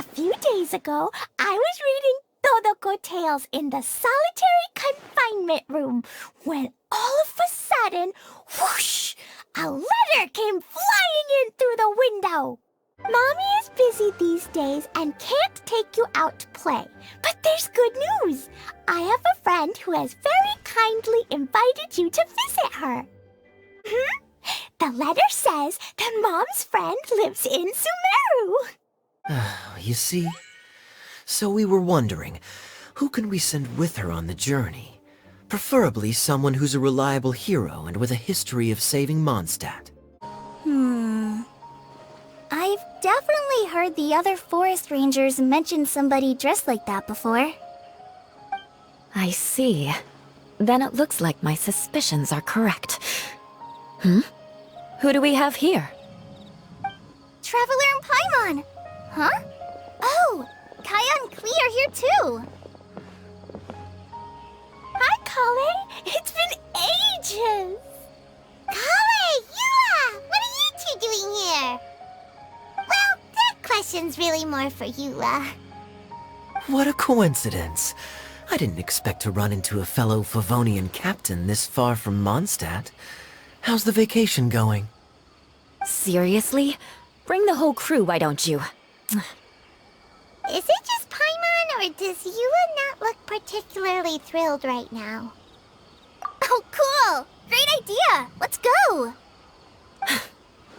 A few days ago, I was reading Todoko Tales in the solitary confinement room when all of a sudden, whoosh, a letter came flying in through the window. Mommy is busy these days and can't take you out to play. But there's good news. I have a friend who has very kindly invited you to visit her. The letter says that Mom's friend lives in Sumeru. You see? So we were wondering, who can we send with her on the journey? Preferably someone who's a reliable hero and with a history of saving Mondstadt. I've definitely heard the other forest rangers mention somebody dressed like that before. I see. Then it looks like my suspicions are correct. Who do we have here? Traveler and Paimon! Huh? Oh, Kaya and Klee are here too! Hi, Kale! It's been ages! Kale, Yua! What are you two doing here? Well, that question's really more for Yua. What a coincidence. I didn't expect to run into a fellow Favonian captain this far from Mondstadt. How's the vacation going? Seriously? Bring the whole crew, why don't you? Is it just Paimon, or does Yua not look particularly thrilled right now? Oh, cool! Great idea! Let's go!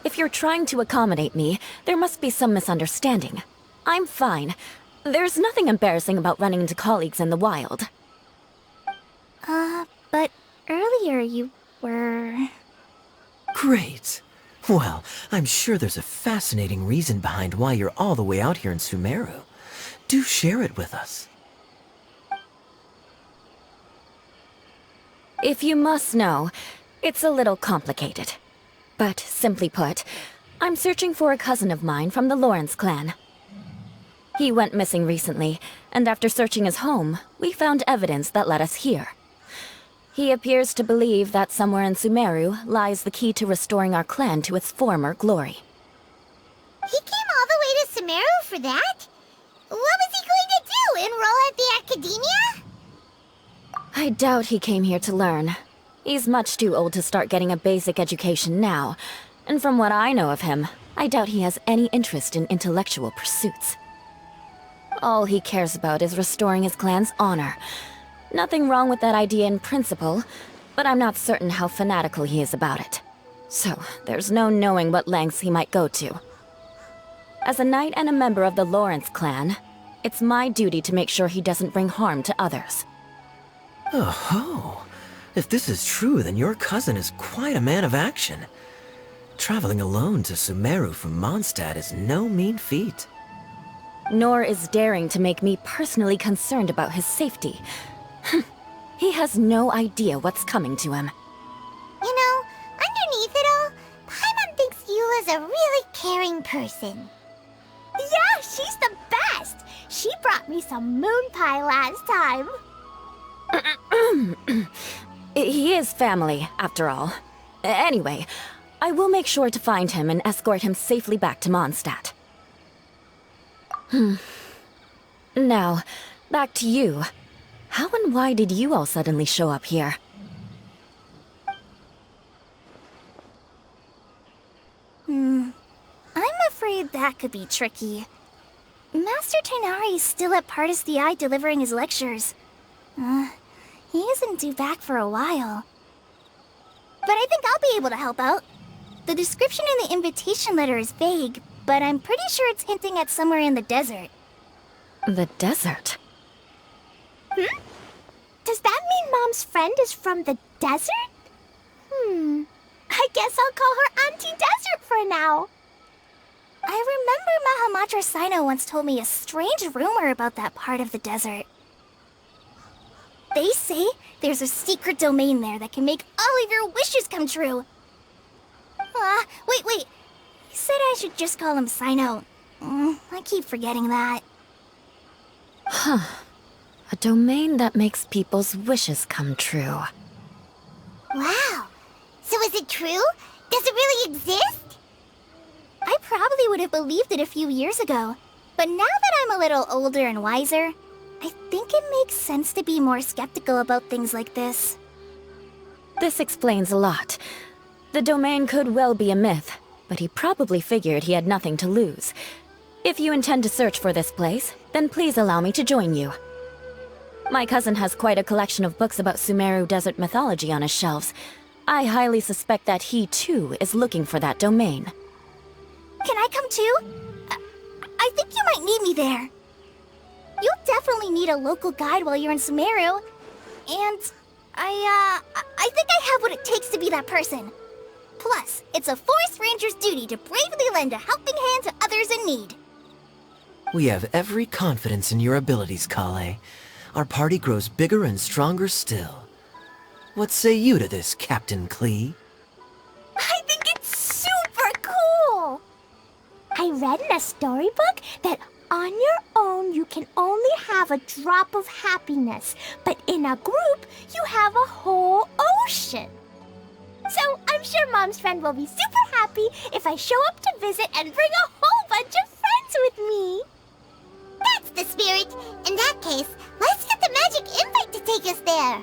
If you're trying to accommodate me, there must be some misunderstanding. I'm fine. There's nothing embarrassing about running into colleagues in the wild. But earlier you were... Great. Well, I'm sure there's a fascinating reason behind why you're all the way out here in Sumeru. Do share it with us. If you must know, it's a little complicated. But simply put, I'm searching for a cousin of mine from the Lawrence clan. He went missing recently, and after searching his home, we found evidence that led us here. He appears to believe that somewhere in Sumeru lies the key to restoring our clan to its former glory. He came all the way to Sumeru for that? What was he going to do, enroll at the academia? I doubt he came here to learn. He's much too old to start getting a basic education now, and from what I know of him, I doubt he has any interest in intellectual pursuits. All he cares about is restoring his clan's honor. Nothing wrong with that idea in principle, but I'm not certain how fanatical he is about it. So, there's no knowing what lengths he might go to. As a knight and a member of the Lawrence clan, it's my duty to make sure he doesn't bring harm to others. Oh-ho! If this is true, then your cousin is quite a man of action. Traveling alone to Sumeru from Mondstadt is no mean feat. Nor is daring to make me personally concerned about his safety. He has no idea what's coming to him. You know, underneath it all, Paimon thinks Yula's a really caring person. Yeah, she's the best! She brought me some moon pie last time. He is family, after all. Anyway, I will make sure to find him and escort him safely back to Mondstadt. Now, back to you. How and why did you all suddenly show up here? I'm afraid that could be tricky. Master Tighnari is still at Partis the Eye delivering his lectures. He isn't due back for a while. But I think I'll be able to help out. The description in the invitation letter is vague, but I'm pretty sure it's hinting at somewhere in the desert. The desert? Does that mean Mom's friend is from the desert? I guess I'll call her Auntie Desert for now. I remember Mahamatra Sino once told me a strange rumor about that part of the desert. They say there's a secret domain there that can make all of your wishes come true. Wait. He said I should just call him Sino. I keep forgetting that. A domain that makes people's wishes come true. Wow. So is it true? Does it really exist? I probably would have believed it a few years ago, But now that I'm a little older and wiser, I think it makes sense to be more skeptical about things like this. This explains a lot. The domain could well be a myth, but he probably figured he had nothing to lose. If you intend to search for this place, then please allow me to join you. My cousin has quite a collection of books about Sumeru desert mythology on his shelves. I highly suspect that he, too, is looking for that domain. Can I come too? I think you might need me there. You'll definitely need a local guide while you're in Sumeru. And I think I have what it takes to be that person. Plus, it's a forest ranger's duty to bravely lend a helping hand to others in need. We have every confidence in your abilities, Kale. Our party grows bigger and stronger still. What say you to this, Captain Klee? I think it's super cool! I read in a storybook that on your own you can only have a drop of happiness, but in a group you have a whole ocean. So I'm sure Mom's friend will be super happy if I show up to visit and bring a whole bunch of friends with me. That's the spirit. In that case, let's get the magic invite to take us there.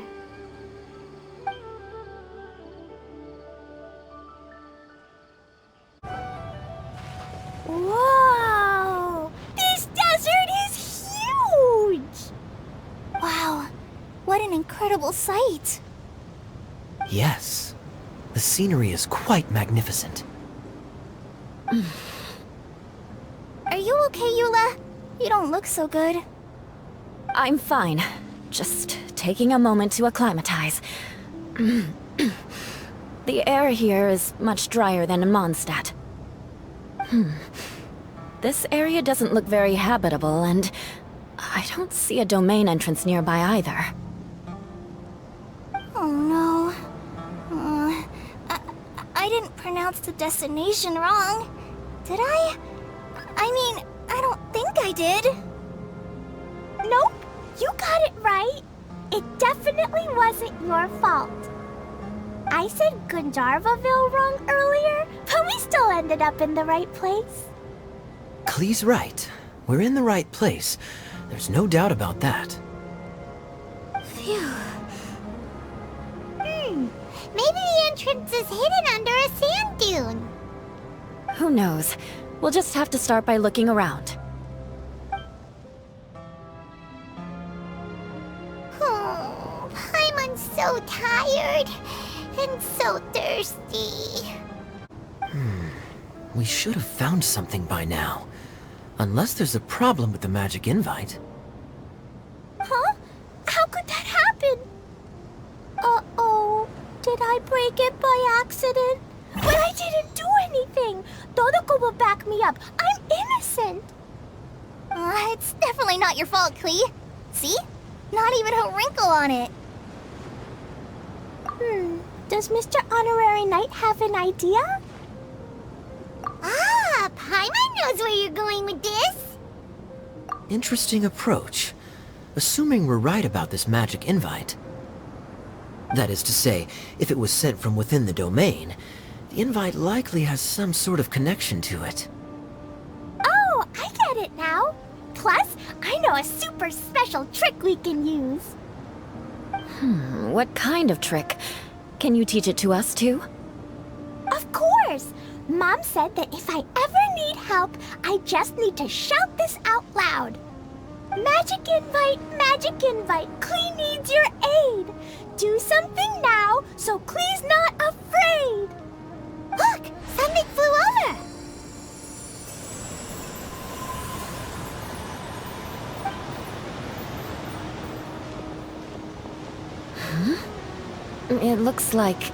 Whoa! This desert is huge! Wow, what an incredible sight. Yes. The scenery is quite magnificent. Are you okay, Eula? You don't look so good. I'm fine. Just taking a moment to acclimatize. The air here is much drier than in Mondstadt. This area doesn't look very habitable, and I don't see a domain entrance nearby either. Oh no. I didn't pronounce the destination wrong. Did I? I mean, I don't think I did. Nope, you got it right. It definitely wasn't your fault. I said Gunjarvaville wrong earlier, but we still ended up in the right place. Klee's right. We're in the right place. There's no doubt about that. Phew. Maybe the entrance is hidden under a sand dune. Who knows? We'll just have to start by looking around. Oh, Paimon's so tired and so thirsty. We should have found something by now. Unless there's a problem with the magic invite. Huh? How could that happen? Uh-oh. Did I break it by accident? But I didn't do anything. Todoko will back me up. I'm innocent. It's definitely not your fault, Klee. See? Not even a wrinkle on it. Does Mr. Honorary Knight have an idea? Ah, Paimon knows where you're going with this. Interesting approach. Assuming we're right about this magic invite. That is to say, if it was sent from within the domain, the invite likely has some sort of connection to it. Oh, I get it now. Plus, I know a super special trick we can use. What kind of trick? Can you teach it to us too? Of course. Mom said that if I ever need help, I just need to shout this out loud. Magic invite, Klee needs your aid. Do something now, so Klee's not afraid. Look, something flew over. It looks like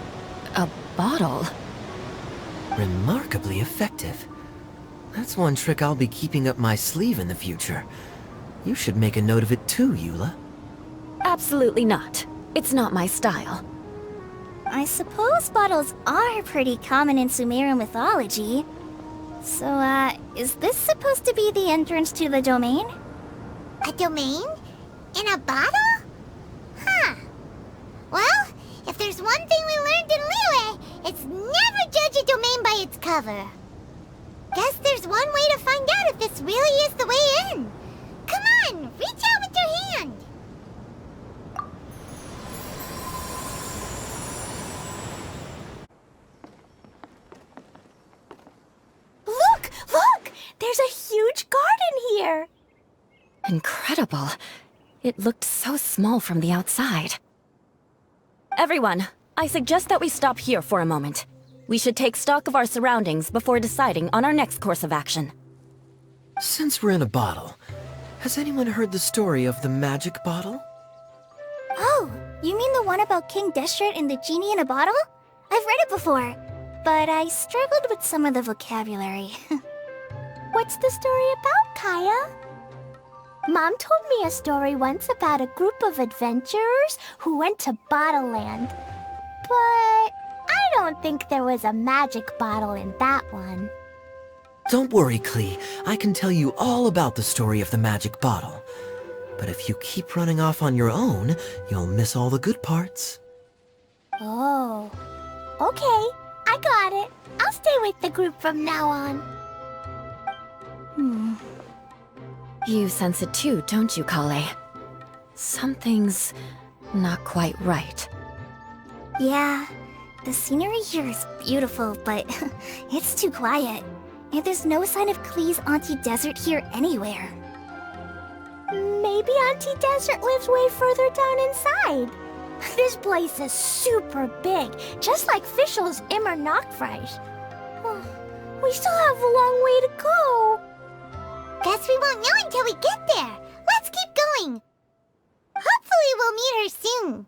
a bottle. Remarkably effective. That's one trick I'll be keeping up my sleeve in the future. You should make a note of it too, Eula. Absolutely not. It's not my style. I suppose bottles are pretty common in Sumeru mythology. So, is this supposed to be the entrance to the domain? A domain? In a bottle? Huh. Well, if there's one thing we learned in Liyue, it's never judge a domain by its cover. Guess there's one way to find out if this really is the way in. Come on, reach out with your hand. Look! Look! There's a huge garden here! Incredible. It looked so small from the outside. Everyone, I suggest that we stop here for a moment. We should take stock of our surroundings before deciding on our next course of action. Since we're in a bottle, has anyone heard the story of the magic bottle? Oh, you mean the one about King Deshret and the genie in a bottle? I've read it before, but I struggled with some of the vocabulary. What's the story about, Kaya? Mom told me a story once about a group of adventurers who went to Bottle Land. But I don't think there was a magic bottle in that one. Don't worry, Klee. I can tell you all about the story of the magic bottle. But if you keep running off on your own, you'll miss all the good parts. Oh. Okay, I got it. I'll stay with the group from now on. You sense it too, don't you, Kale? Something's not quite right. Yeah, the scenery here is beautiful, but it's too quiet. And there's no sign of Klee's Auntie Desert here anywhere. Maybe Auntie Desert lives way further down inside. This place is super big, just like Fischl's Immer Nachtreich. We still have a long way to go. Guess we won't know until we get there. Let's keep going. Hopefully we'll meet her soon.